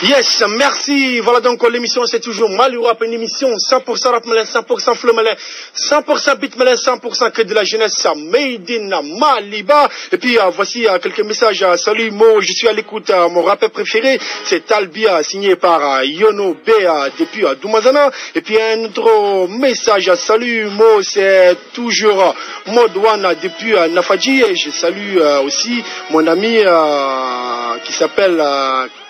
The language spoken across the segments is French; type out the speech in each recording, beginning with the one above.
Yes, merci. Voilà donc l'émission, c'est toujours Mali Rap, une émission 100% rap malais, 100% flow malais, 100% beat malais, 100% que de la jeunesse made in Maliba. Et puis voici quelques messages. Salut Mo, je suis à l'écoute. Mon rappeur préféré, c'est Talbia, signé par Yono B depuis Doumazana. Et puis un autre message. Salut Mo, c'est toujours Modouane depuis Nafadji. Et je salue aussi mon ami qui s'appelle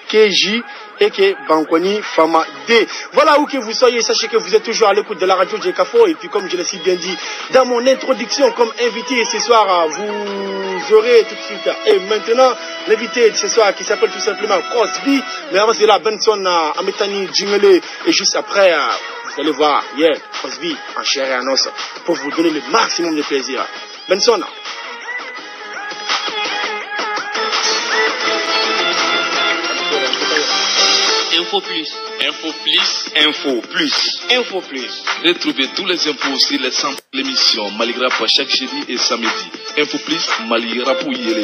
KJ et que Bankoni Fama D. Voilà où que vous soyez, sachez que vous êtes toujours à l'écoute de la radio Djekafo. Et puis comme je l'ai si bien dit dans mon introduction comme invité ce soir, vous aurez tout de suite. Et maintenant, l'invité de ce soir qui s'appelle tout simplement Cosby. Mais avant cela, Benson Ametani Djingele. Et juste après, vous allez voir, Cosby en chair et en os pour vous donner le maximum de plaisir. Benson. Info plus. Info plus. Info plus. Info plus. Retrouvez tous les infos sur les centres de l'émission Maligrap chaque jeudi et samedi. Info plus, Maligrap ou Yélé.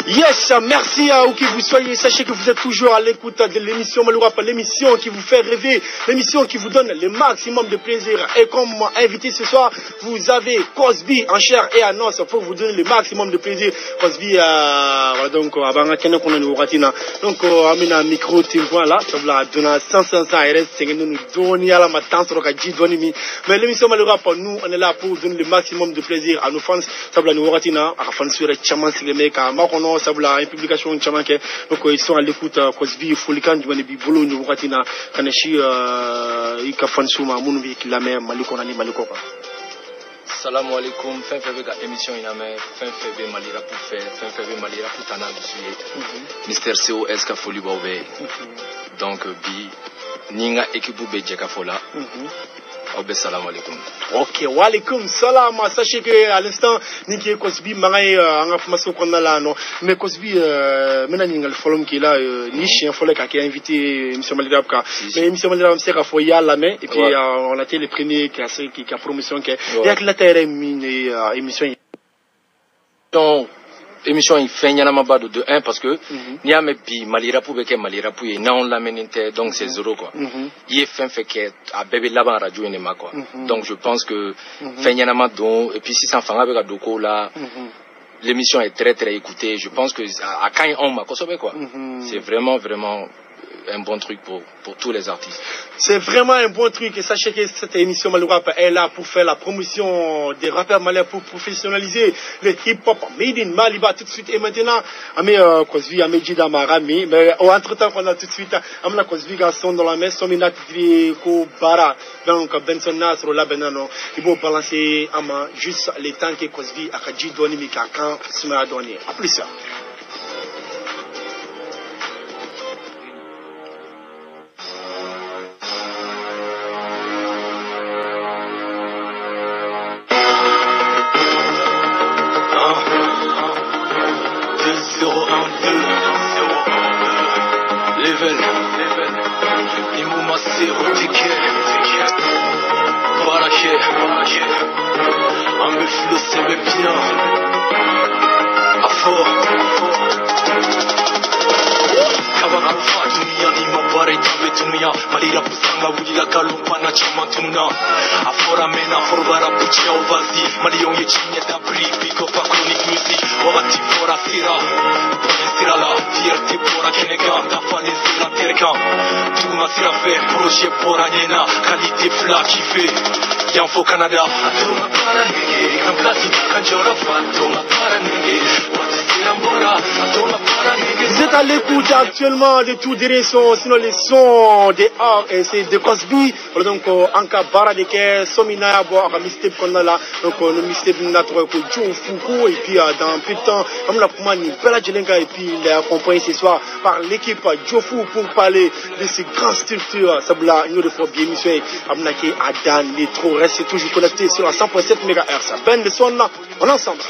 Yes, merci à où que vous soyez. Sachez que vous êtes toujours à l'écoute de l'émission Malourap, l'émission qui vous fait rêver, l'émission qui vous donne le maximum de plaisir. Et comme invité ce soir, vous avez Cosby en chair et en os pour vous donner le maximum de plaisir. Cosby, voilà donc, avant qu'on ait nous ratina. Donc, amena micro timpoint là, ça va donner 500 RS, c'est que nous donnons à la matin sur le cadre d'Onimi. Mais l'émission Malourap, nous, on est là pour donner le maximum de plaisir à nos fans. Ça va nous ratina, à la fin sur les chamans, c'est les mecs, à Marono. Ça a une publication chamanke donc ils sont à l'écoute Cosby Folikan du Manebi Bolo nous ratina kanashi ika fansuma munubi kilame maliko nani maliko pa Salam alaikum fin febe émission iname fin febe malira pour faire fin febe malira pour tana du Mister COS ka foli bawe donc bi ninga équipe be jeka fola salam alaikum. Ok, wa alaikum salam. Sachez que à l'instant, Niki Cosby, Marais, en information qu'on a là, non. Mais Cosby, maintenant, il y a le forum qui est là, Niche, un forum qui a invité M. Malirabka. Mais M. Malirabka, c'est qu'il faut y aller la main. Et puis, on a été les premiers qui a promotion. Il y a que la terre émission. Donc, émission il fait n'yana mabado de 1 parce que n'y a même pi malira pour beke malira pour y na on l'amène donc c'est zéro quoi il est fin fait que à bébé là-bas radio et quoi donc je pense que fait n'yana mabado et puis si ça fait avec adoko là l'émission est très très écoutée je pense que à quand on m'a consommé quoi c'est vraiment un bon truc pour tous les artistes. C'est vraiment un bon truc et sachez que cette émission Malourap est là pour faire la promotion des rappeurs malais pour professionnaliser le hip-hop made in Maliba tout de suite et maintenant Amé Cosby Amé Jida Marami mais entre temps qu'on a tout de suite Amna Cosby garçon dans la main Somina Ko Bara donc Benson Nasro là benano il faut balancer Ama juste les temps que Cosby a dit donner Mika quand Sima a donné à plus ça. Malira pusanga wulila kalumpana chama tuna afora mena forbara pucha ovazi malion yechinya da biko pa chronic music wati fora sira sira la fierté pora kenega da fane sira terka tuna sira fait projet pora nena qualité plat kiffé Yanfo Canada tuna para nege comme la Vous êtes à l'écoute actuellement de tous les sons, sinon les sons des arts et c'est de Cosby. Donc, Anka Bara de Ke, Somina, Boa, Mistep Konala, donc, nous Mistep Natro, Joe Foucault, et puis dans un peu de temps, comme la Poumani, Bella Jelenga, et puis il est accompagné ce soir par l'équipe Joe Fou pour parler de ces grandes structures. Sabla, nous, de fois bien émission, Amnake, Adan, les trop, restez toujours connectés sur la 100.7 MHz. Ben, le son là, on est ensemble.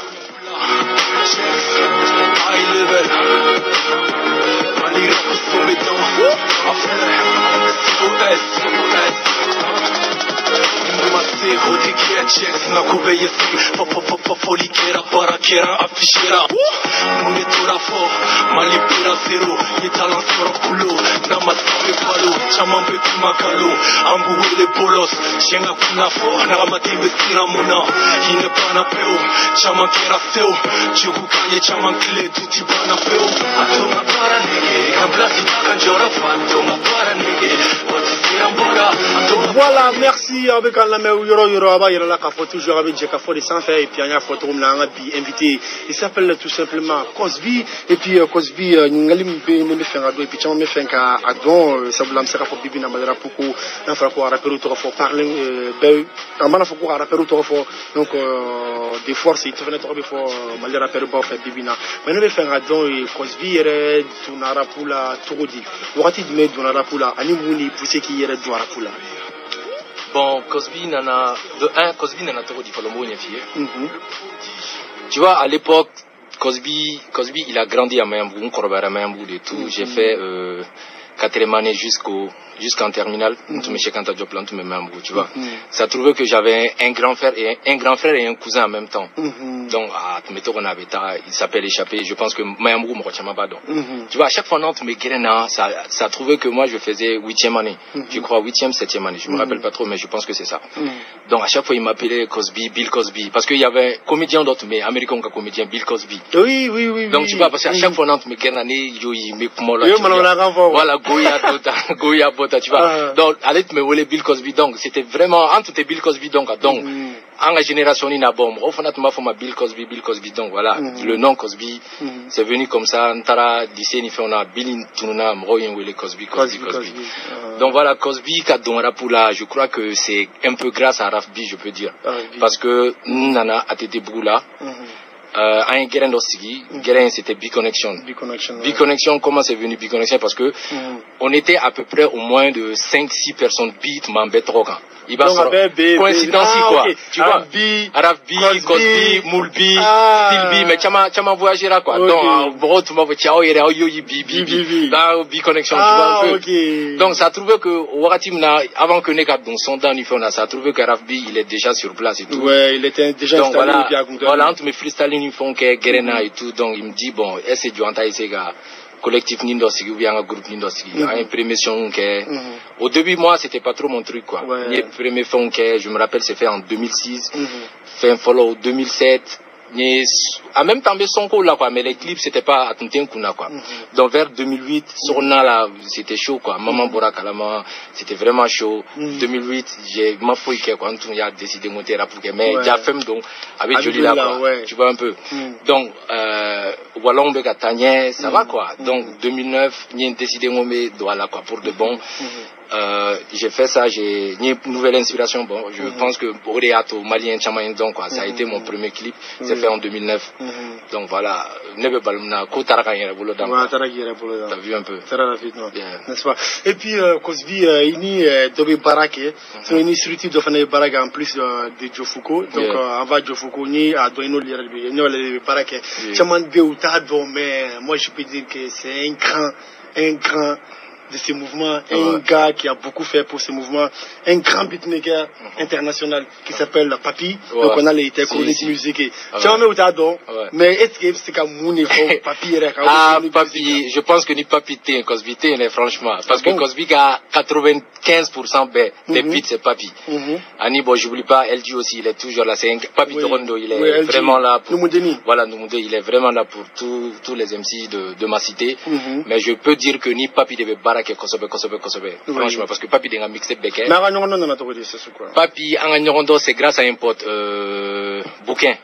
Folikera barakera afishera Munetura fo malipira zero Yetalan sora kulo Namasabe palo Chamambe kumakalu Ambu wele bolos Shenga kuna fo Nagamatibe tira muna Hine pana peo Chamankera seo Chukukanye chamankile Tuti pana peo Atoma para nege Kamblasi kanjora Fantoma para nege Watisira mbora Voilà, merci avec la main Yoro Aba, il y a la café toujours avec Jekafo de sans faire et puis il y a une photo invité. Il s'appelle tout simplement Cosby et puis Cosby Ngalim me fait un ado et puis tu me fait un ado ça vous l'âme sera pour bibi na malera pouco na fera quoi rappel au trop parler en mana faut quoi rappel au trop donc des forces il te venait trop fort malera rappel au fait bibi na mais nous fait un ado et Cosby est tunara pula todi wakati de me tunara pula ani muni pousser qui est tunara pula. Bon, Cosby nana de un Cosby nana trop dit Colombo une fille. Tu vois à l'époque Cosby il a grandi à Mayambou, on corobait à Mayambou et tout. J'ai fait 4e année jusqu'en terminale, tout mes chèques en job plan, tout mes Mayambou, tu vois. Ça trouvait que j'avais un grand frère et un cousin en même temps. Donc il s'appelle échappé. Je pense que Mayambou me retient pas donc. Tu vois à chaque fois non tu me guérin ça trouvait que moi je faisais 8e année. Je crois 8e 7e année. Je me rappelle pas trop mais je pense que c'est ça. Donc à chaque fois il m'appelait Cosby, Bill Cosby parce qu'il y avait comédien d'autres mais américain comme comédien Bill Cosby. Oui. Donc tu vois parce qu'à chaque fois non tu me guérin yo il me voilà Goya Bota tu vois. Donc allez tu me voulais Bill Cosby donc c'était vraiment entre tes Bill Cosby donc en la génération il n'a bombe au fond tu m'as fait ma Bill Cosby donc voilà le nom Cosby c'est venu comme ça Ntara lycée ni fait on a Bill Tununa Mroyen ou les Cosby. Donc voilà Cosby Kadonra Pula je crois que c'est un peu grâce à Rafbi je peux dire parce que nana a été boula un guérin d'Ossigi, guérin c'était B-Connection. B-Connection, comment c'est venu B-Connection? Parce que on était à peu près au moins de 5-6 personnes beat, Mambet Rogan. Il va sur coïncidence quoi. Okay. Tu vois, Arafbi, Cosby, Moulbi, Stilbi, mais chama voyagé là quoi. Donc, bro, tu m'as vu, ciao, il y a yo B, là, B-Connection, tu vois un peu. Donc, ça a trouvé que, Waratimna, avant que Nekat, donc, son dans l'Ifona, ça a trouvé que Arafbi, il est déjà sur place et tout. Ouais, il était déjà donc, installé. Voilà, entre mes freestyling, ils font que Guerena et tout. Donc, il me dit, bon, est-ce que tu entends ces gars? Collectif Nindosigi ou bien un groupe Nindosigi. Un premier son que, au début, moi, c'était pas trop mon truc, quoi. Le premier son que, je me rappelle, c'est fait en 2006. Fait un follow 2007. En même temps, mais son là, quoi. Mais les clips, c'était pas à Tintin quoi. Donc, vers 2008, Sorna, là, c'était chaud, quoi. Maman Bora Kalama, c'était vraiment chaud. 2008, j'ai ma fouille, quoi. Quand on a décidé de monter rap, mais j'ai fait, donc, avec Jolie là, quoi. Tu vois un peu. Donc, Wallon Bega Tanya, ça va, quoi. Donc, 2009, j'ai décidé de monter, là, quoi, pour de bon. J'ai fait ça, j'ai une nouvelle inspiration. Bon, je pense que Oreato, Malien, Chamayen, donc, quoi, ça a été mon premier clip. C'est fait en 2009. Donc voilà, Nebe Balmna, Kotaraka Yerebolo Dam. T'as vu un peu. N'est-ce pas? Et puis, Cosby, ini Dobe Barake, c'est une structure de Fane Baraka en plus de Jofuko. Donc, avant Jofuko, ni à Doino Lirabi, ni à Barake. Chaman Beuta, mais moi je peux dire que c'est un grand de ces mouvements, un gars qui a beaucoup fait pour ces mouvements, un grand beatmaker international qui s'appelle Papi. Donc on a les chroniques musique. Mais est-ce que c'est comme mon Papi? Papi, je pense que ni Papi t'es Cosby t'es franchement, parce que Cosby a 95% des beats c'est Papi. Ani bon j'oublie pas LG aussi il est toujours là, c'est Papi Torondo il est vraiment là pour voilà il est vraiment là pour tous les MC de ma cité. Mais je peux dire que ni Papi devait barrer bara ke kosobe franchement parce que papi de nga mixtape beke mais anga ñogon non na to dire c'est quoi papi anga ñogondo c'est grâce à un pote bouquin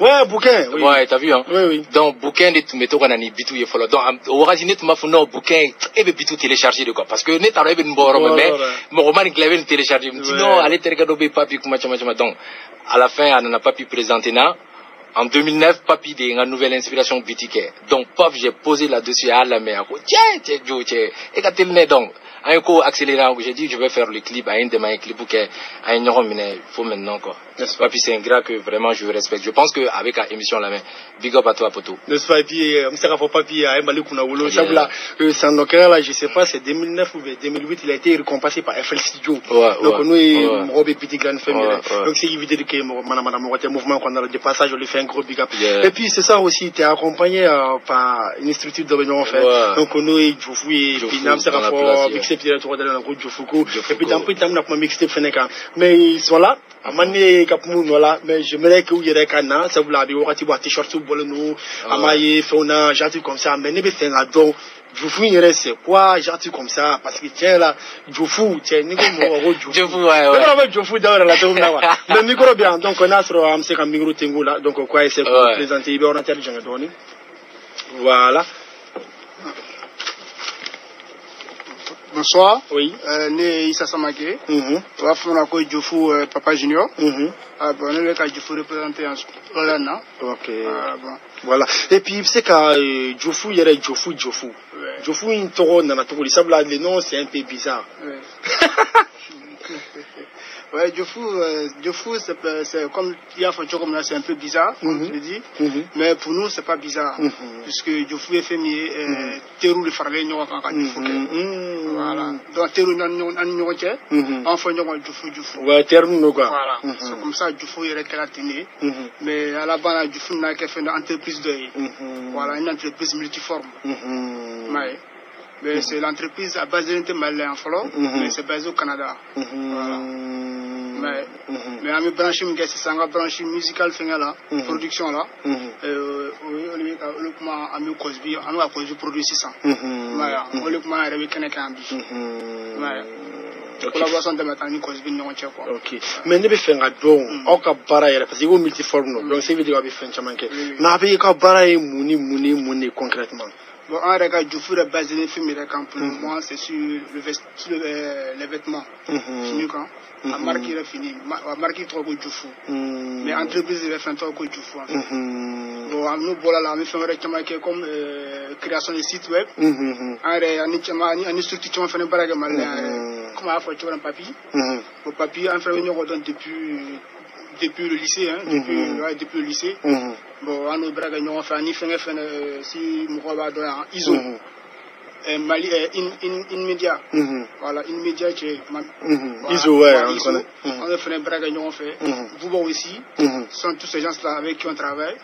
ouais bouquin oui ouais t'as vu hein oui donc bouquin de meto kana ni bitu ye folo donc o wakati net ma funo bouquin ebe bitu télécharger de quoi parce que net aro ebe mboro mais mo man claver télécharger non aller terga do be papi kuma chama donc à la fin on n'a pas pu présenter na. En 2009, papi de une nouvelle inspiration boutique. Donc, paf, j'ai posé là-dessus à la mer. Tiens, et quand il n'est donc, un coup accélérant, j'ai dit, je vais faire le clip, à un de mes clips, à un euro, il faut maintenant, quoi. N'est-ce pas? Puis c'est un gars que vraiment je respecte. Je pense qu'avec la émission la main, big up à toi, poto. N'est-ce pas? Et puis, papi, à Mbali Kunawolo, c'est en occasion là, je sais pas, c'est 2009 ou 2008, il a été récompensé par FL Studio. Donc, nous, Robé Petit Grand Family. Donc, c'est évident que, madame, mouvement qu'on a de passage, on lui fait un gros big up. Et puis, c'est ça aussi, t'es accompagné par une structure de réunion, en fait. Donc, nous, Djoufou et puis, Nam Serafo, mixtape, il y a tout dans la route Djoufouko. Et puis, dans le temps, on a mixtape Feneka. Mais ils sont là. Amane kapmu nola mais j'aimerais que vous yere kana ça vous l'a dit wakati wa t-shirt sous boleno amaye fona gentil comme ça mais ne be faire la don Djoufou yere c'est quoi gentil comme ça parce que tiens là Djoufou tiens ni ko mo Djoufou ouais ouais mais Djoufou dans la zone là le micro bien donc on a sur amse kam micro tengu là donc quoi c'est pour présenter ibe on a tel genre doni voilà. Bonsoir. Oui. Né Issa Samake. On va faire un Djoufou Papa Junior. Bon, on est le Djoufou représenté en Hollande. Ok. Bon. Voilà. Et puis c'est que Djoufou il y a Djoufou. Djoufou une toro dans la toro. Ça le nom c'est un peu bizarre. Ouais, Djoufou, c'est comme il y a fait comme là, c'est un peu bizarre, comme je l'ai dit. Mais pour nous, c'est pas bizarre. Puisque Djoufou est fait mieux, Terou le farlé, nous, quand Djoufou. Voilà. Donc, Terou, on fait Djoufou. Ouais, Terou, nous, quoi. Voilà. C'est comme ça, Djoufou, il est caractérisé. Mais à la base, Djoufou n'a qu'à faire une entreprise de, voilà, une entreprise multiforme. Mais c'est l'entreprise à base de malais en follow, mais c'est basé au Canada. Voilà. Mais à mes branches, c'est un branche musicale là, production là. À mes Cosby, à mes Cosby produit 600. Voilà. On le comment avec quelqu'un qui collaboration de mettre en Cosby non tient quoi. Ok. Mais ne be faire un don, on ka bara parce que c'est multiforme donc c'est vidéo avec fin chamanke. Na be ka bara muni concrètement. Bon, on regarde Djoufou de base de film pour le moment, c'est sur les vêtements. Fini quand la marque il est fini, la marque il trouve Djoufou. Mais l'entreprise il est fait un truc Djoufou. Bon, nous voilà là, on fait un rectangle comme création de site web. On structure on fait un barrage mal. Comment on fait un papier? Le papier on fait une redonne depuis le lycée, depuis le lycée. Bon, on a fait un si ISO. Mali média. Voilà, média qui ISO, ouais, on connaît. On a fait un brague, on fait. Vous aussi, sont tous ces gens-là avec qui on travaille.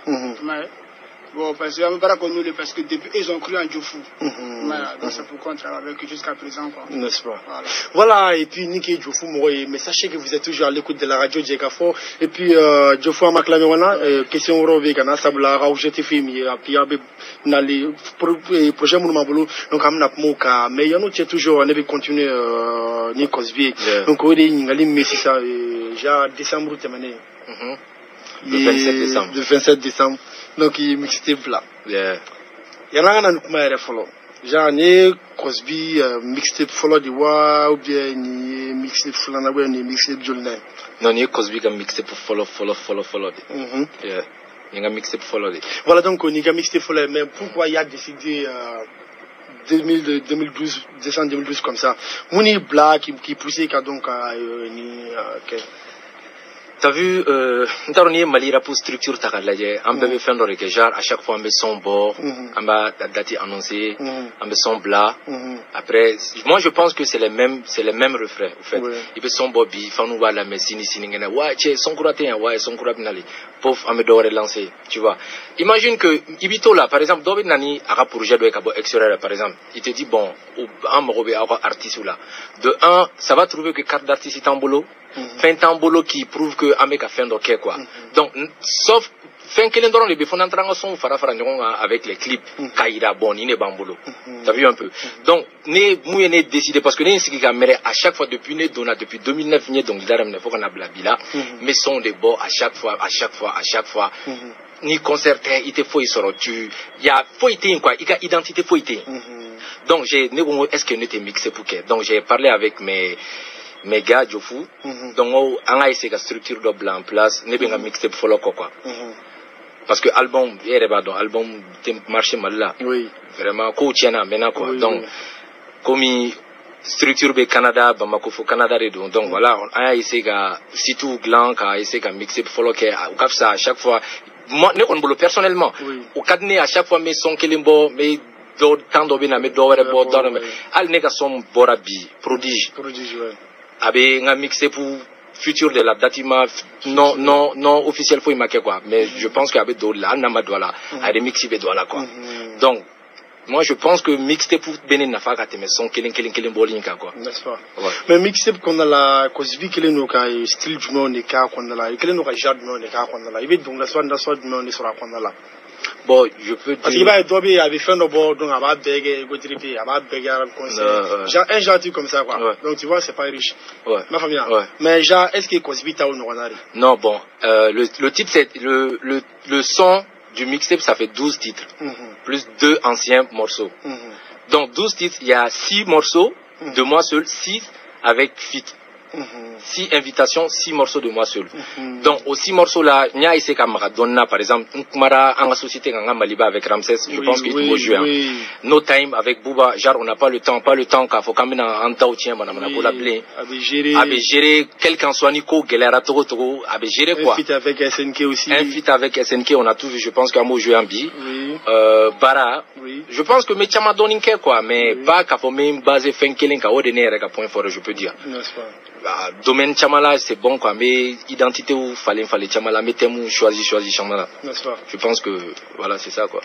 Bon, parce que parce que depuis ils ont cru en Djoufou. Donc c'est pourquoi on travaille avec eux jusqu'à présent. N'est-ce pas? Voilà, et puis Niki Djoufou, mais sachez que vous êtes toujours à l'écoute de la radio Djekafo. Et puis Djoufou a maclamé, question Europe, Ghana, Sabla, Raoujete Fimi, et puis dans les projets Moulmabolo, donc à Mnapmoka, mais il y a nous toujours, on avait continué Nikosbi. Donc on est Ningali Messi, ça, déjà décembre, le 27 décembre. Le 27 décembre. Donc il mixtape là. Il y en a un kuma follow. Genre ni Cosby mixtape follow di wa ou bien ni mixtape follow na ni mixtape journée. Non ni Cosby comme mixtape follow. Yeah. Il y a mixtape follow. Voilà donc on y a mixtape follow mais pourquoi il y a décidé 2012 décembre 2012 comme ça. Mouni Black qui poussait donc ni T'as vu, on Mali rap structure takalaje, on peut faire le genre à chaque fois on met son bord, on va date annoncé, on met son blas. Après, moi je pense que c'est les mêmes refrains. En fait, il peut son bobby, fan ou la messine siningena, ouais, tiens, son couraté, ouais, son couraté nali, pauvre, on me doit relancer, tu vois. Imagine que Ibito là, par exemple, David Nani a projet de Kabo extérieur, par exemple, il te dit bon, un morobé artiste là, de un, ça va trouver que carte d'artiste est en boulot. Fait un boulot qui prouve que Amérique a fait un quoi. Donc, sauf fin kelen doron le be fon entranga son fara avec les clips kaïda bon ine bambolo. T'as vu un peu. Donc né mouye né décidé parce que né siki ka mere à chaque fois depuis né dona depuis 2009 né donc daram ne faut qu'on a blabila mais son de bon à chaque fois ni concerté il te faut soro tu y a faut été quoi il a identité faut été. Donc j'ai né est-ce que ne te mixé pour que donc j'ai parlé avec mes gars Jofu donc on a essayé la structure de blanc en place ne bien mixé pour le quoi. Parce que album album marché mal là. Oui. Vraiment ko tiena maintenant quoi. Donc comme structure be Canada Bamako fo Canada donc voilà on a essayé ga situ gland a essayé ga mixer pour le que au ça à chaque fois moi ne on bolo personnellement au cadre à chaque fois mes son kelimbo mais do tando bina me do were bo do al ne ga som borabi prodige ouais abe nga mixer pour futur de la datima non officiel faut y marquer quoi mais je pense qu'avec do là na dola a remixer be dola quoi donc moi je pense que mixtape pour Benin n'a pas gâté mais son killing bolinka quoi n'est-ce pas mais mixtape qu'on a la cosby killing no ka style du monde ka qu'on a la killing no ka genre du monde ka qu'on a la il veut donc la soit du monde sera qu'on a la bon je peux dire parce qu'il va dober avait fait no bord donc aba beg go triper aba beg un concert genre un gentil comme ça quoi donc tu vois c'est pas riche ma famille mais genre est-ce que cosby ta ou non bon le titre c'est le son du mixtape ça fait 12 titres plus 2 anciens morceaux donc 12 titres il y a 6 morceaux de moi seul 6 avec feat 6 invitations 6 morceaux de moi seul donc aux 6 morceaux là il y a ici comme Maradona par exemple Mara en société en Maliba avec Ramsès je pense qu'il faut jouer No Time avec Bouba genre on n'a pas le temps qu'il faut quand même en temps tient madame pour l'appeler avec gérer quel qu'en soit Nico Gelera Togo avec gérer quoi un feat avec SNK aussi un feat avec SNK on a tout vu je pense qu'à jouer en bi Bara je pense que Mechama Doninke quoi mais pas qu'à faut même baser fin killing qu'à ordonner avec un point fort je peux dire domaine Chamala c'est bon quoi mais identité où fallait Chamala mais thème choisi Chamala je pense que voilà c'est ça quoi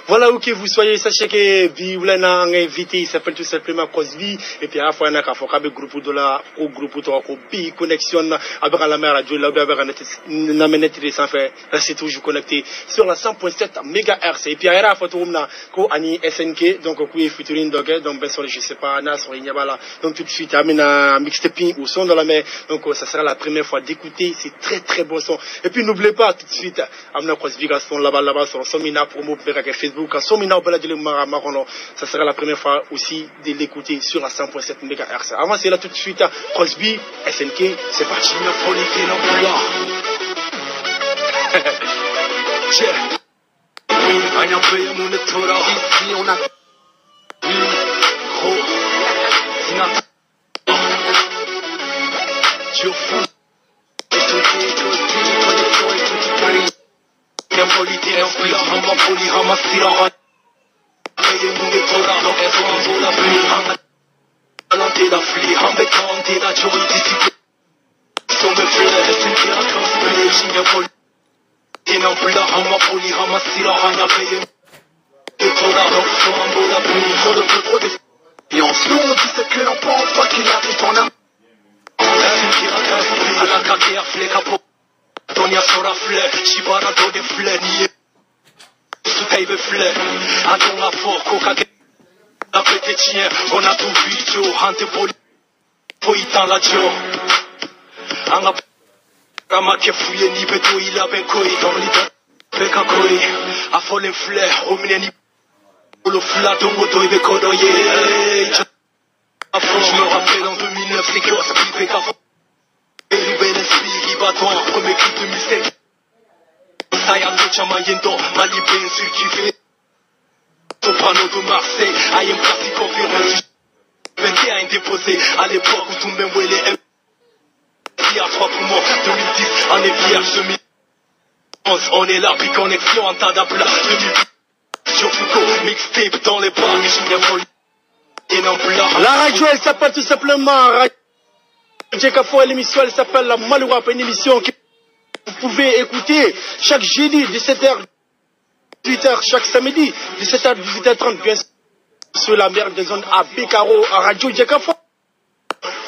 voilà où que vous soyez sachez que Biulana invité il s'appelle tout simplement Cosby et puis à la fois on a qu'à groupe de la au groupe de Bi connexion avec la mer radio là avec na menetre sans faire restez toujours connecté sur la 100.7 MHz et puis à la photo on a ko ani SNK donc ko featuring donc ben je sais pas na sur Inyabala donc tout de suite amena mixtape au son de la mer donc ça sera la première fois d'écouter c'est très très bon son et puis n'oubliez pas tout de suite amena Cosby son là-bas sur Somina promo avec Facebook Somina Baladile Marono ça sera la première fois aussi de l'écouter sur la 100.7 MHz avant c'est là tout de suite Cosby SNK c'est parti Et en ce moment, tu sais que l'on pense pas qu'il arrive ton âme. Donia sora fleur, Shibara do de fleur, niye Soutaive fleur, Adon la forco, kake La pete tien, on a tout vu, Joe, hante poli Poitan la Joe Anga Ramake fouye, ni beto, il a ben koi Dans l'idée, beka koi A folle fleur, omine ni Olo fla, dongo do, ibe kodo, yeah Je me rappelle en 2009, c'est que Split, beka fo Et nouvelle esprit, Ibadan, premier clip 2007 Saya de Chamayendo, Malibé, surkiffé Soprano de Marseille, Ayem Classic conférence 21 déposé, à l'époque où tout le monde les M. Il y a 3 poumons, 2010, on est vierge, 2011, on est là, puis connexion en tas d'aplat, 2010, sur Foucault, mixtape dans les bars, mais j'ai bien folie. La radio, elle s'appelle tout simplement Jekafo, l'émission, elle s'appelle la Maloura, une émission que vous pouvez écouter chaque jeudi, 17h, 18h, chaque samedi, 17h, 18h30, bien sûr, sur la mer des zones à Bécaro, à Radio Jekafo.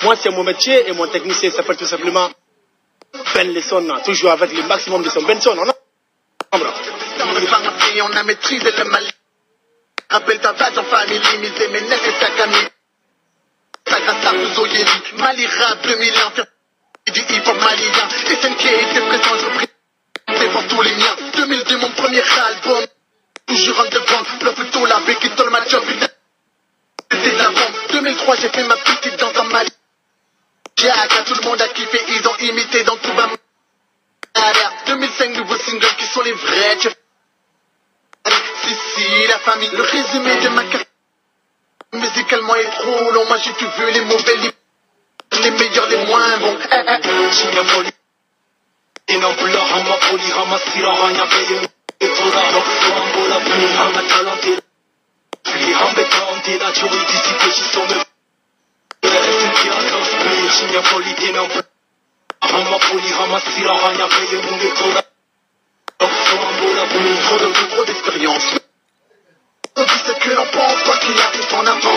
Moi, c'est mon métier et mon technicien s'appelle tout simplement Ben Lesson, toujours avec le maximum de son Benson. pays, on a maîtrisé le Mali. Rappelle ta base en famille, misé mes nefs et ta camille. Sagasa Ouzoyeli, Mali rap 2000 ans, du hip-hop malien. SNK était présent, je représente pour tous les miens. 2002, mon premier album. Toujours underground, le plutôt la bec qui donne ma job. C'était de la bombe. 2003, j'ai fait ma petite danse en Mali. Jack, tout le monde a kiffé, ils ont imité dans tout ma. 2005, nouveaux singles qui sont les vrais. Si, la famille, le résumé de ma carrière. Musicalement est trop long, moi j'ai tout vu, les mauvais, les meilleurs, les moins bons. Chignapoli, Inambula, Hamapoli, Hamasira, Hanyapé, Etora, Swambola, Hama Talante, Hambetalante, la Joey, d'ici, qui sont me. Chignapoli, Inambula, Hamapoli, Hamasira, Hanyapé, Etora, Swambola, trop d'expérience. On dit ce que l'on pense, quoi qu'il arrive en avant.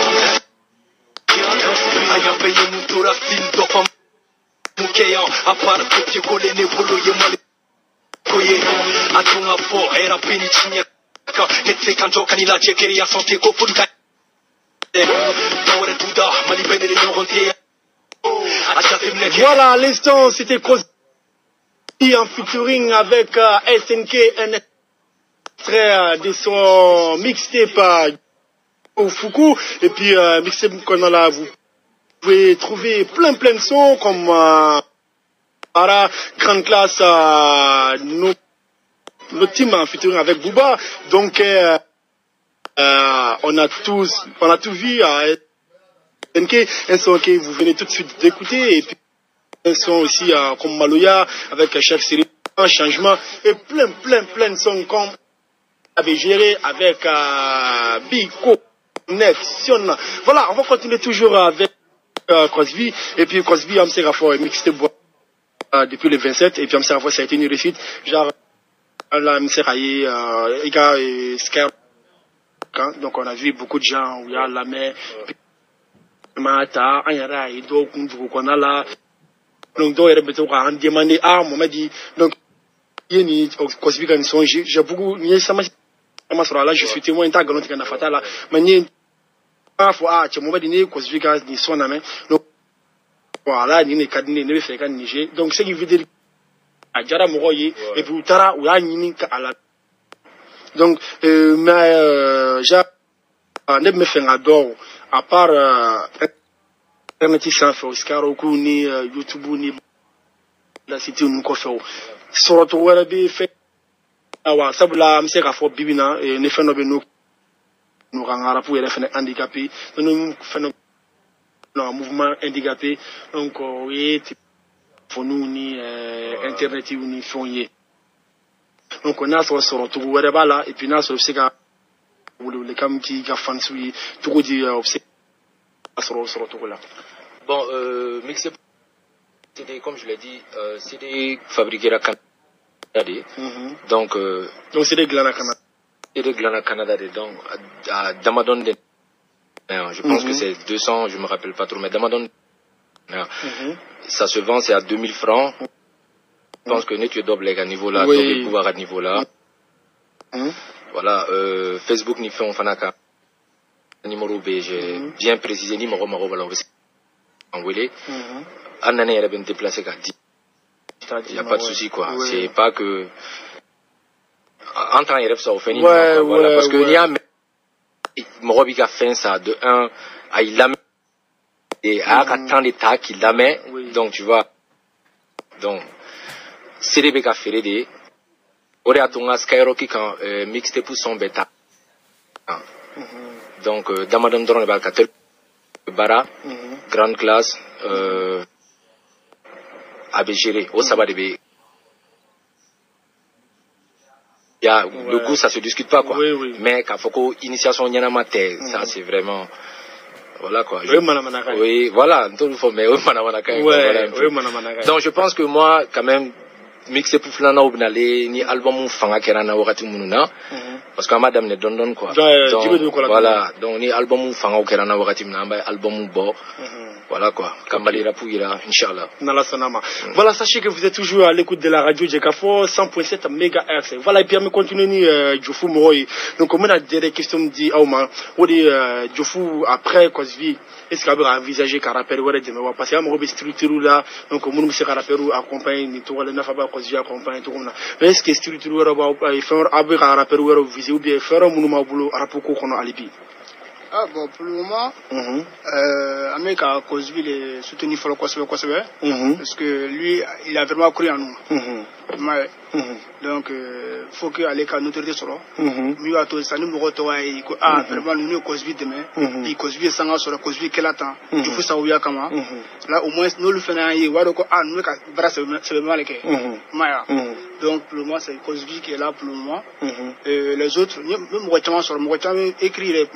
Ayant payé mon tour à style d'offre. Moukéant, à part le petit collé, ne voulez moi les coyer. À ton apport, et la pénichinia. N'était qu'un joke, ni la tchéquerie à santé, qu'au fond de la. Voilà, à l'instant, c'était Crosby en featuring avec SNK, un extrait de son mixtape au Fuku. Et puis, mixtape qu'on a là, vous pouvez trouver plein de sons comme Para, Grande Classe, notre team en featuring avec Booba. Donc, on a tout vu à SNK, un son que vous venez tout de suite d'écouter. Et puis, un son aussi comme Maloya avec chaque série, un changement. Et plein de sons comme avait géré avec Biko, Nation. Voilà, on va continuer toujours avec Crosby. Et puis Crosby, Amse Raffort, mixtape depuis le 27. Et puis Amse Raffort, ça a été une réussite. Genre, la Amse Raye, Ega et Skype. Donc on a vu beaucoup de gens où il y a la mer, Mata, Anyara, et d'autres qu'on a là. Donc, il y a des gens qui ont demandé, on m'a dit, donc, il y a Crosby qui sont j'ai beaucoup, là, je suis témoin de la qui a là, mais il y a tu m'as dit, Crosby qui sont là, donc, voilà, il y a des gens qui ont Niger. Donc, c'est qui veut dire, à Jara Moroye, et puis, Tara, ou à la. Donc, mais, j'ai, me fait un adore, à part, Internet sans faire Oscar ou ni YouTube ni la cité nous quoi faire sur le web fait awa sabula monsieur Raffort bibina et ne fait nous rangara pour les faire handicapé nous fait un mouvement handicapé donc oui pour nous ni internet ni foyer donc on a sur le web là et puis on a sur le site le cam qui fan sui tout dit sur le là. Bon, mixtape, comme je l'ai dit, c'est des fabriqués à Canada. Donc c'est des glands à Canada. C'est des glands à Canada. Donc, à Damadon, je pense que c'est 200, je me rappelle pas trop, mais Damadon, ça se vend, c'est à 2000 francs. Je pense que tu es double à niveau là, double pouvoir à niveau là. Voilà, Facebook n'y fait un fanaka. Numéro B, j'ai bien précisé numéro voilà, en Wélé. En année, elle a bien déplacé qu'à 10. Il n'y a pas de souci, quoi. C'est pas que. En temps, il rêve ça au fin. Voilà, parce que il y a. Mon qui a fait ça de 1 à il l'a mis. Et à tant d'état qu'il l'a mis. Donc, tu vois. Donc, c'est des bécas ferrés des. Ore a ton Skyrocky quand mixtape pour son bêta. Donc, Damadon Dron et Balkatel, Bara, Grande Classe, Abégéré, au Sabat de B. Le goût, ça se discute pas, quoi. Mais quand faut initiation Yanamate, ça c'est vraiment. Voilà, quoi. Oui, voilà, donc, je pense que moi, quand même, mixé pour Flana ou Benale, ni album ou Fanga Kerana ou Rati Mununa, parce que madame ne donne quoi. Donc, voilà, donc ni album ou Fanga ou Kerana ou Rati Mununa, album ou Bo. Voilà quoi. Kambali Rapouira, Inch'Allah. Voilà, sachez que vous êtes toujours à l'écoute de la radio Djekafo 100.7 MHz. Voilà, et puis on continue Djofou Moy. Donc on a des questions dit Auma, ou des Djofou après Kosvi. Est-ce qu'on a envisagé qu'un rappel ou des meilleurs parce qu'il y a une structure là, donc on nous sait qu'un rappel accompagne tout le nafaba Kosvi accompagne tout le monde. Mais est-ce que structure là, il faut un rappel ou visé ou bien faire un monument boulot rapoko qu'on a alibi. Ah bon, pour le moment, Ameka Kosvi est soutenu pour le Kosovo, parce que lui, il a vraiment cru en nous. Donc, faut que Aleka nous traite sur lui. À tout ça, nous vraiment nous Kosvi demain. Il Kosvi sans sur le Kosvi quel attend. Il faut ça où il y a comment. Là, au moins, nous le faisons. Il va donc nous c'est mal que Maya. Donc, pour le moment, c'est Kosvi qui est là pour le moment. Les autres, nous moi sur moi écrire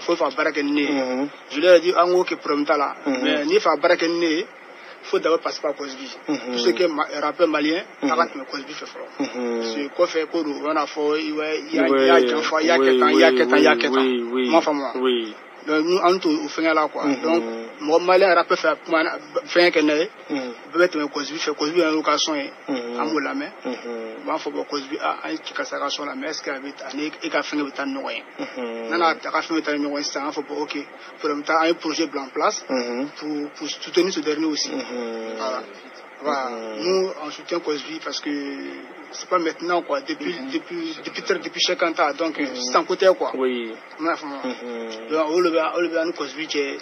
faut faire barakenne. Je leur ai dit en gros que pour là, mais ni faire barakenne, il faut d'abord passer par Kosvi. Tout ce qui est rappeur malien, arrête mais Kosvi fait fort. C'est quoi faire quoi on a fait il y a quelqu'un moi femme moi. Donc nous en tout au final là quoi. Donc moi malien rappeur fait qu'un peut-être mais Kosvi fait Kosvi en location à mon la main. Bon faut pas Kosvi a un qui casse la main est-ce qu'avec année et qu'a fait le temps noir. Non t'as fait le temps noir ça faut pas OK pour le temps un projet blanc en place pour soutenir ce dernier aussi. Voilà. Nous on soutient Kosvi parce que c'est pas maintenant quoi depuis chaque ans donc sans côté quoi. Oui. Donc on le nous Kosvi c'est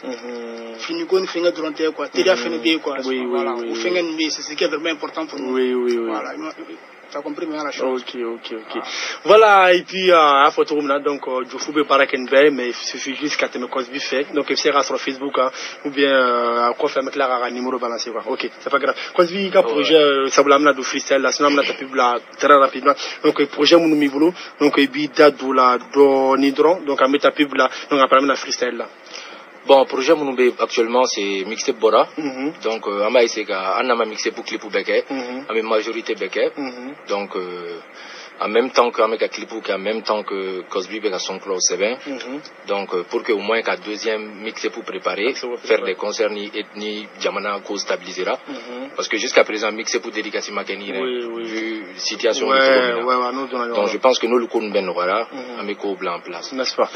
fini qu'on fait durant quoi déjà fini bien quoi. Voilà. On fait c'est ce qui est vraiment important pour nous. Oui. Voilà. T'as compris bien la chose. Ok. Voilà, et puis à photo donc je fous be parakenbe mais il suffit juste qu'à te me Kosvi fait donc c'est sur Facebook ou bien à quoi faire mettre la numéro balancé quoi. OK, c'est pas grave. Kosvi ka projet ça blamna do freestyle là sinon na ta pub là très rapidement. Donc projet mon mi boulot donc bi dadu la do nidron donc à mettre ta pub là donc après na freestyle là. Bon, projet Mounoube actuellement c'est mixé Bora. Donc Ama Isega, Anama mixé pour clip ou Beke, avec majorité Beke. Donc en même temps qu'Ameka clip ou en même temps que Cosby Beka son close 7. Donc pour que au moins qu'à deuxième mixé pour préparer, faire des concerts ni ethnie Jamana co stabilisera. Parce que jusqu'à présent mixé pour dédicacer Makeni vu situation. Donc je pense que nous le coup ben voilà, Ameko blanc en place. N'est-ce pas?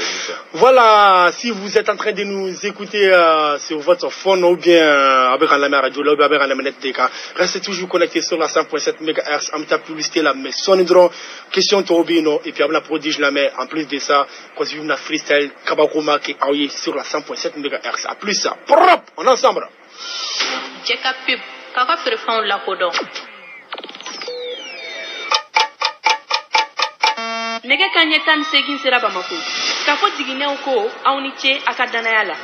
Voilà, si vous êtes en train de nous écouter sur votre phone ou bien avec la radio ou bien avec la manette DK, restez toujours connectés sur la 100.7 MHz en ta publicité là mais sonidron question Torobino et puis la prodige la mais en plus de ça quand vous venez freestyle Kabakoma qui est sur la 100.7 MHz à plus ça propre on ensemble Jeka pub kaka préférant la kodon nega kanyetan segin sera bamako kafo digine ko awniche akadanaya la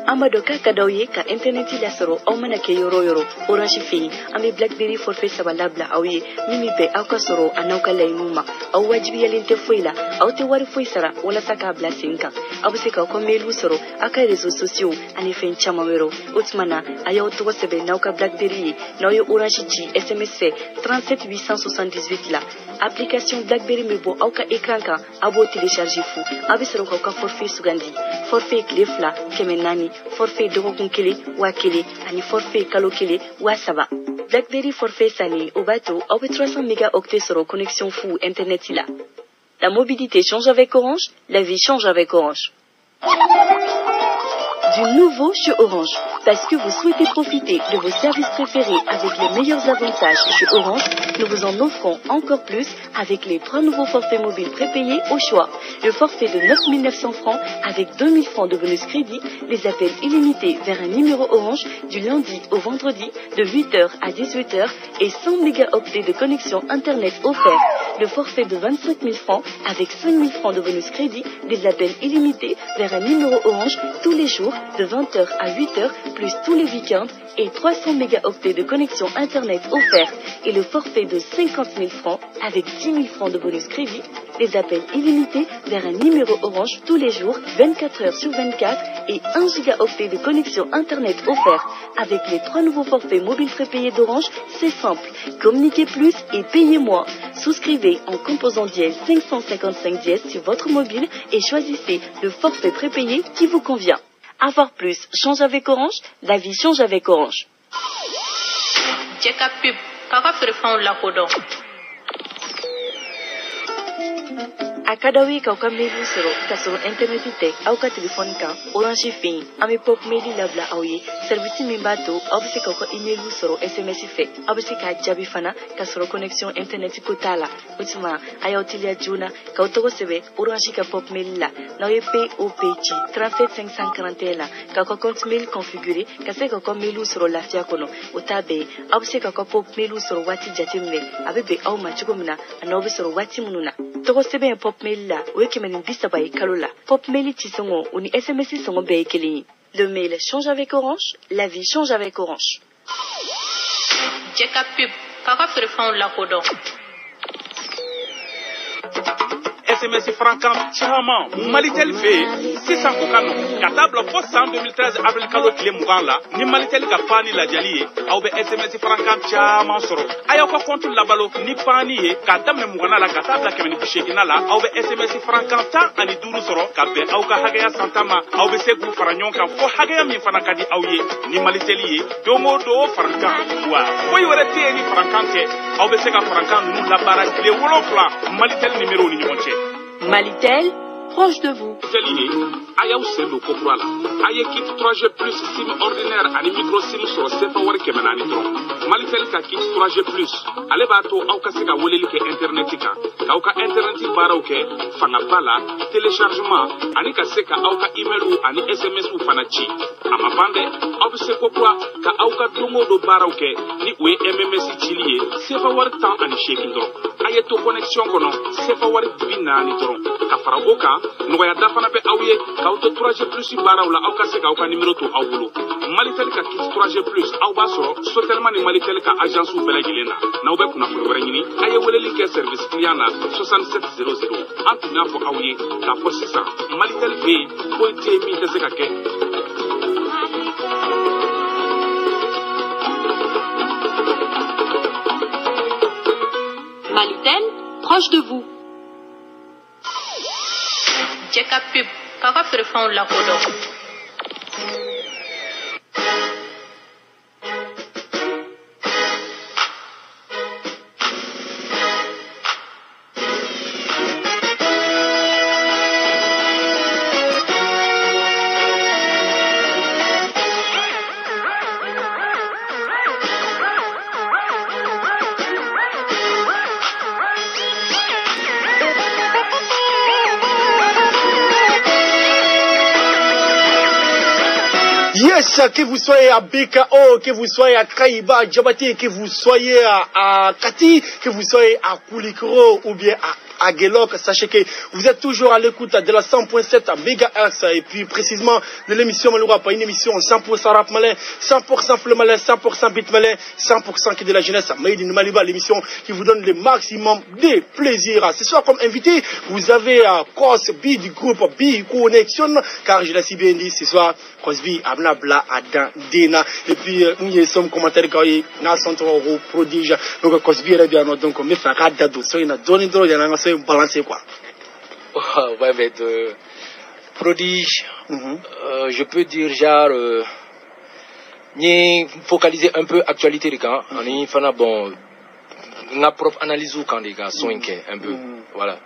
Amado kaka dawye ka internet la soro aw mana ke yoro orange fi ami blackberry forfait sabalabla awye mimi be aka soro anauka laynuma aw wajibi yalinte foila aw te wari foisara wala saka bla sinka aw se ka ko melu soro aka réseaux sociaux ani fen chamawero utmana ayaw to sebe nauka blackberry noyo orange ji sms 37 878 la application blackberry mebo aw ka écran ka abo télécharger fou abisoro ka forfait sugandi forfait klefla kemenani forfait de kele wa kele ani forfait kalo kele wa saba blackberry forfait sani au bateau avec 300 mégaoctets sur connexion fou internet là. La mobilité change avec Orange, la vie change avec Orange. Du nouveau chez Orange. Parce que vous souhaitez profiter de vos services préférés avec les meilleurs avantages chez Orange, nous vous en offrons encore plus avec les 3 nouveaux forfaits mobiles prépayés au choix. Le forfait de 9 900 francs avec 2 000 francs de bonus crédit, les appels illimités vers un numéro Orange du lundi au vendredi de 8h à 18h et 100 mégaoctets de connexion Internet offert. Le forfait de 25 000 francs avec 5 000 francs de bonus crédit, des appels illimités vers un numéro Orange tous les jours de 20h à 8h plus tous les week-ends et 300 mégaoctets de connexion Internet offert et le forfait de 50 000 francs avec 10 000 francs de bonus crédit, des appels illimités vers un numéro Orange tous les jours, 24 heures sur 24 et 1 gigaoctet de connexion Internet offert. Avec les 3 nouveaux forfaits mobiles prépayés d'Orange, c'est simple. Communiquez plus et payez moins. Souscrivez en composant dièse 555 dièse sur votre mobile et choisissez le forfait prépayé qui vous convient. Avoir plus change avec Orange, la vie change avec Orange. Akadawi kauka meli soro kasoro internet te auka téléphone kan Orange fin ami pop meli labla auye service mimbato obse kauka email soro SMS fe obse ka jabi fana kasoro connexion internet kotala utuma ayotilia juna kauto sebe Orange ka pop mail la na POPG 37541 la kauka compte mail configuré kase kauka mail soro lafia kono utabe obse kauka pop mail soro wati jatimle abebe au machukomna anobe soro wati mununa to sebe pop mail la wekemeni bisabay kalola pop mail tisongo uni SMS songo beikeli. Le mail change avec Orange, la vie change avec Orange. Jeka pub kaka préférant la kodon. SMS Francam Chama Malitel fait 600 kokano katable fo 100 2013 avril kalo kile mugan la ni Malitel ka pani la jali aw be SMS Francam Chama soro ayo ko compte la balo ni pani e ka damne mugana la katable kemeni bishekina la aw be SMS Francam ta ani duru soro ka be aw ka hagaya santama aw be segu faranyon kan fo hagaya mi fana kadi aw ye ni Malitel ye domo do Francam wa ko yore te ni Francam te aw be sega Francam nu la bara kile wolofla Malitel numéro ni ñonche Malitel, proche de vous. Ayaw sendo ko kwala ay équipe 3G plus sim ordinaire ani micro sim sur sefa war kemenani tro Malitel ka kit 3G plus ale ba to aw ka sega woleli ke internet ka aw ka internet baraw ke fanga bala téléchargement ani ka seka aw ka email ani SMS u fana ci ama bande aw bi se ko kwa ka aw ka dongo do baraw ke ni we MMS chilié sefa war temps ani shekin do ay to connexion kono sefa war binani tro ka fara oka no ya dafana be awye kauto 3G plus baraw la aw ka se ka aw ka numéro to aw bolo Malitel ka kit 3G plus aw ba soro sotelman ni Malitel ka agence u belegilena na obe kuna fo wérñini aye woleli ke service client na 6700 antina fo awye ka fo 600 Malitel be ko te mi te se ka ke Malitel, proche de vous. Jeka pub kaka préférant la kodon. Yes, que vous soyez à BKO, que vous soyez à Kaïba, Djabati, que vous soyez à Kati, que vous soyez à Koulikoro ou bien à Gelok, sachez que vous êtes toujours à l'écoute de la 100.7 MHz et puis précisément de l'émission Maloura, pas une émission 100% rap malin, 100% fleu malin, 100% beat malin, 100% de la jeunesse Made in Maliba, l'émission qui vous donne le maximum de plaisir. Ce soir comme invité, vous avez Cosby du groupe B Connection, car je l'ai si bien dit ce soir, Cosby Abnabla Adan Dena et puis nous sommes commentaires quand il y a 100 € prodige, donc Cosby est bien donc me fait un dado, so il a donné trop, il y a un balancer quoi. Ouais, mais de prodige, je peux dire genre, ni focaliser un peu actualité des cas, on y fait bon, la prof analyse quand les gars sont inquiets un peu, voilà.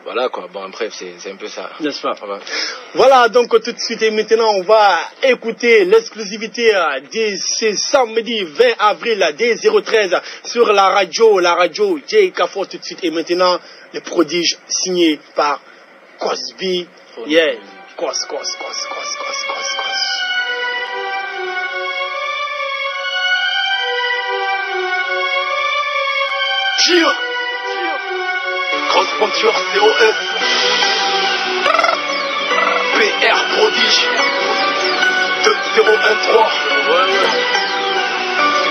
Voilà quoi, bon bref, c'est un peu ça. N'est-ce pas? Voilà, donc tout de suite et maintenant on va écouter l'exclusivité de ce samedi 20 avril dès 013 sur la radio J Kafo tout de suite et maintenant le prodige signé par Cosby. Yeah, Cos. Cheer! Grosse pointure COS PR prodige 2013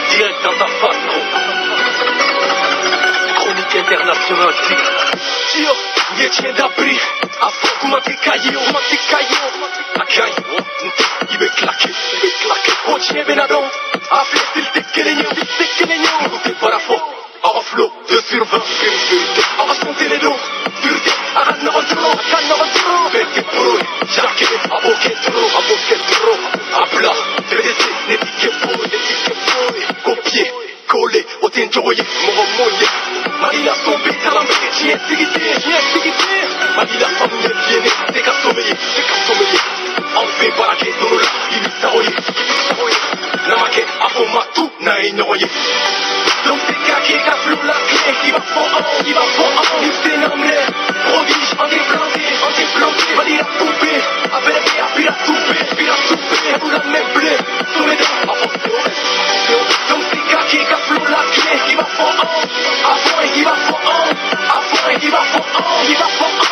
direct dans ta face chronique internationale Tire, yetien d'abri Afro kuma te kayo Akay, il veut claquer Coachien Benadon Afle s'il te kelenyo Mouté parafo Orflo 2 sur 20 Moromoye, Malila tombé, Talambe, Chien Tigité, Malila famille, Tiene, c'est qu'à sommeiller, en fait, Baraké, Nonola, il est taroyé, Namake, Afoma, tout n'a ignoré. Donc c'est Kaki, Kaflou, la clé, qui va fort, il s'est nommé, prodige, en déplanté, Malila poupée, avec la toupée, nous la même blé, sur les dents, avant donc c'est Kaki, Kaflou, la clé, qui va fort, avant et qui va fort,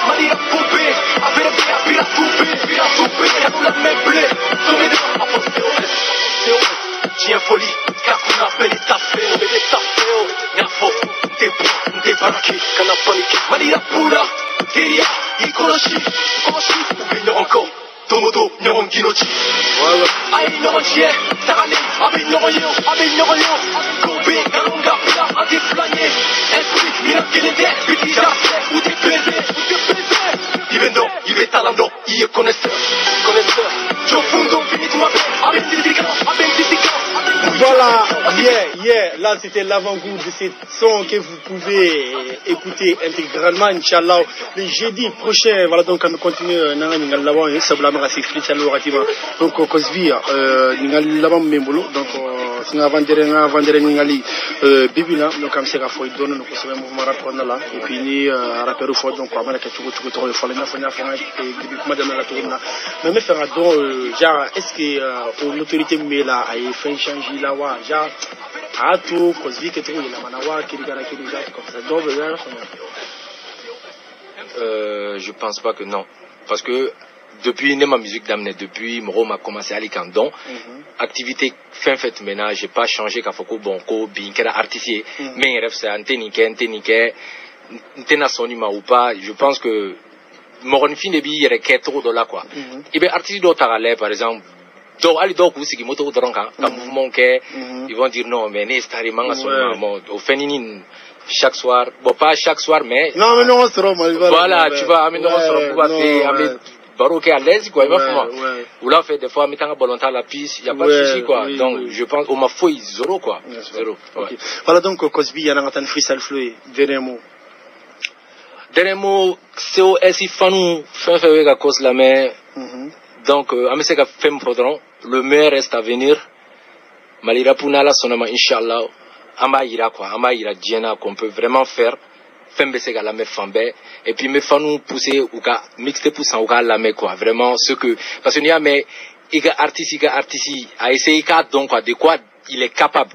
Malila poupée, avec la toupée, nous la même blé, sur les dents, avant Tien folie, Kakuna beli tafeo, Nyafo, t'es baraké, kana paniqué, Malila pula, Teria, Ikoloshi, Oubé encore, Tomodo, Nyoron Ginochi, Aïe Nyoron Chien, Sarane, Abe Nyoron, Kobe, Galonga, Pila, Antiflagné, Esprit, Mina Kelede, Bitija, ou t'es baisé, Ibendo, Ibe Talando, il est connaisseur, Jofundo, Finituma, Abe Titika, Voilà, là c'était l'avant-goût de ce son que vous pouvez écouter intégralement, Inch'Allah, le jeudi prochain. Voilà, donc on continue, donc Cosby, donc vendere ningali bibina no kam sega foy dono no ko sebe mouvement rap on là et puis ni rapperu fo donc amana ka chugo to le fala na fanya fanga et bibi kuma de la tourna mais faire don genre est-ce que l'autorité mais là a fait changer la wa genre a tout Cosby que tout la manawa qui rigara qui déjà comme ça donc je pense pas que non parce que depuis ma musique d'amener depuis Moro m'a commencé à aller quand donc activité fin fête maintenant j'ai pas changé qu'à faut que bon ko bien que artiste mais rêve c'est antenique antena sonima ou pas je pense que Moron fin de bi il y a trop de là quoi il be artiste d'autres par exemple donc ali donc aussi qui moto dronka comme mouvement que ils vont dire non mais n'est stari manga sonima au féminin chaque soir bon pas chaque soir mais non mais non voilà tu vois mais non on va baroque à l'aise quoi il va faire ou là fait des fois mettant volontaire la piste il y a pas de souci quoi donc je pense au ma foi zéro quoi zéro voilà donc Cosby il y a un freestyle flow dernier mot COS fanu fin février à cause la mais donc amese ka fem faudron le meilleur reste à venir malira punala sonama inchallah amba ira quoi amba ira diena qu'on peut vraiment faire fembe sega la me fambe et puis me fanu pousser ou ka mixte pousser ou ka la me quoi vraiment ce que parce que il y a mais il artiste a essayé ka donc quoi de quoi il est capable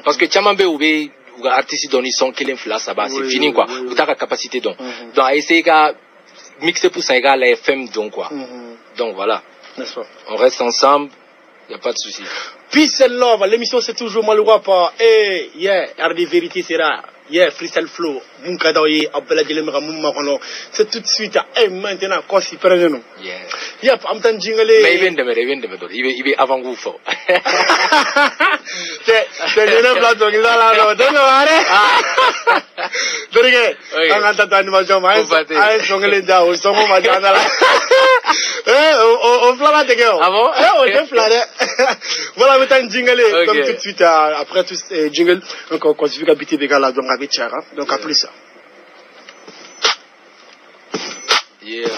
parce que chamambe ou artiste donne son qu'il influence ça va c'est fini quoi ou ta capacité donc a essayé ka mixte pousser égal la FM donc quoi donc voilà n'est-ce pas on reste ensemble il y a pas de souci. Peace and love, l'émission c'est toujours Malouapa et RD Vérité c'est rare. Freestyle flow, Munkadaoye, Abela Djelemera Moumarono. C'est tout de suite et maintenant quoi si prenez nous. I'm tan jingle. Mais il est avant vous fort. C'est le plateau qui est là. Dorique, on a tata animation mais songale da o songo madana là. On flâne de gueule. Ah bon? On flâne. Voilà, on tan jingle comme tout de suite après tout jingle donc on continue à habiter Begala donc avec Chara donc à plus ça. Yeah.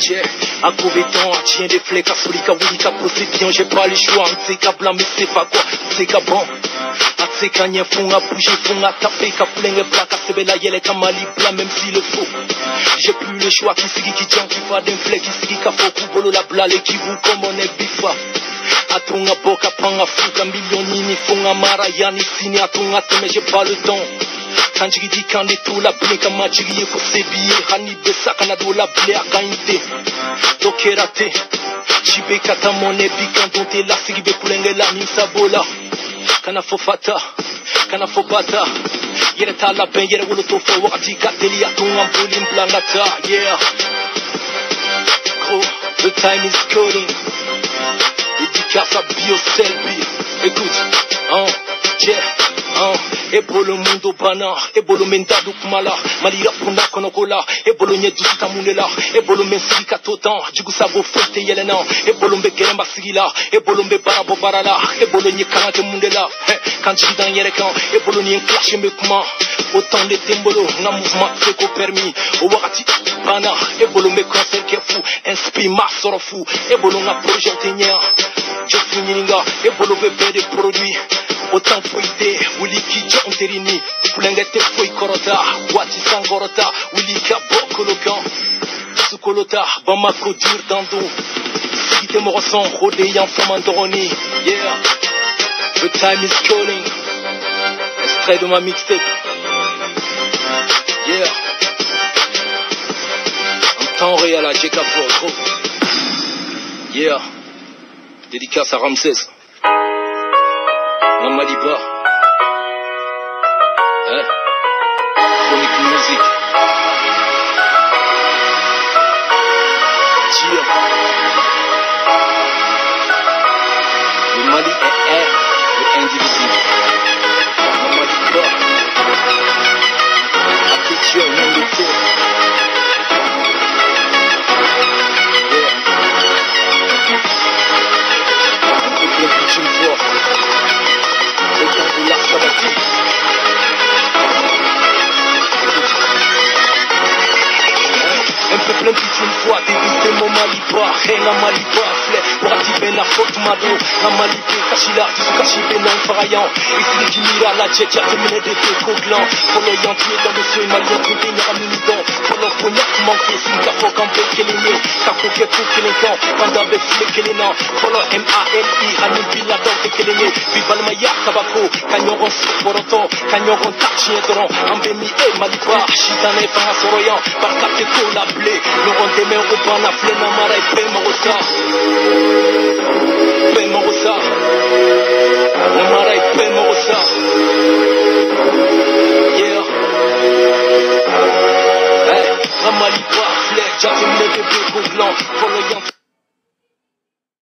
Check. à Covétan, à tien des flecs, à Solika, Wilika, procédion, j'ai pas les choix, on sait qu'à blâmer, c'est pas quoi, c'est qu'à bon. A tse ka nye fond, à bouger fond, à taper, qu'à plein black, à sebe la yele, qu'à mali blanc, même s'il le faut. J'ai plus le choix, qui sigi, qui tient, qui fa d'un flec, qui sigi, qu'à faux, bolo la blale, qui vous comme on est bifa. A ton à boca, pan à fou, qu'à million, ni fond, à marayani, signe, à ton à mais j'ai pas le temps. Quand j'ai dit quand est tout la blé, quand m'a dit qu'il faut s'ébiller, Hani Bessa, quand a do la blé, à gagnter. Donc, raté, Chibé, kata, mon ébi, quand on t'est là, c'est qui veut couler la mine, sabola. Kana fo fata, kana fo bata. Yere ta la ben, yere wolo to fo wakati kateli atung ampulim blangata. Yeah. Gros, the time is calling. Dédicace à Bioselbi. Écoute, yeah, ebolo mundo bana, ebolo mendado kumala, malira punda konokola, ebolo nyedu sitamunela, ebolo mensi katotan, jigusago fote yelena, ebolo mbekere masigila, ebolo mbebarabo barala, ebolo nyekana te mundela, quand je dis dans yerekan, ebolo nye clash mekuma, autant de tembolo, na mouvement seko permis, o wakati bana, ebolo me concert ke fou, inspire ma soro fou, ebolo nga projet tenir, je finis ninga, ebolo bébé des produits. Autant fouillé, Willy qui John Terini, Poulengete Fouy Korota, Wati Sangorota, Willy Kaboko Lokan, Sukolota, Bamako Dur Dando, Sigite Moroson, Rodéan Famandoroni, yeah, the time is calling, extrait de ma mixtape, yeah, en temps réel à JK Pro, yeah, dédicace à Ramsès. Maliba, Chronique musique. Tire. Le Mali est indivisible. Maliba, la culture même de tout. Un peu plus une fois. La sabati. Un peu plein une fois, débuté mon Maliba, Reina Maliba, fleur, pour activer la faute mado, la Malibé, Kachila, tout Kachibé, non, faraillant, ici qui mira la tchèque, terminé de deux coglan, pour l'ayant tué dans le ciel, malien, trouvé, n'ira minidon, pour leur cognac manqué, c'est une capo campé, qu'elle est née, capo qui est tout, qu'elle est quand, quand avait filé, qu'elle est non, pour leur M-A-L-I, Hanoubi, la dent, qu'elle est née, viva le Maya, Tabako, Kanyoron, Sporoton, Kanyoron, Tachien, Doron, Ambemi, et Maliba, Chitane, Panasoroyan, par Kateto, la blé, Laurent Demer, Oban, la flemme, Amara, et Pemorosa, Pemorosa, Amara, et Pemorosa, yeah, Ramaliba, flèche, j'attends le bébé, Gouglan, pour le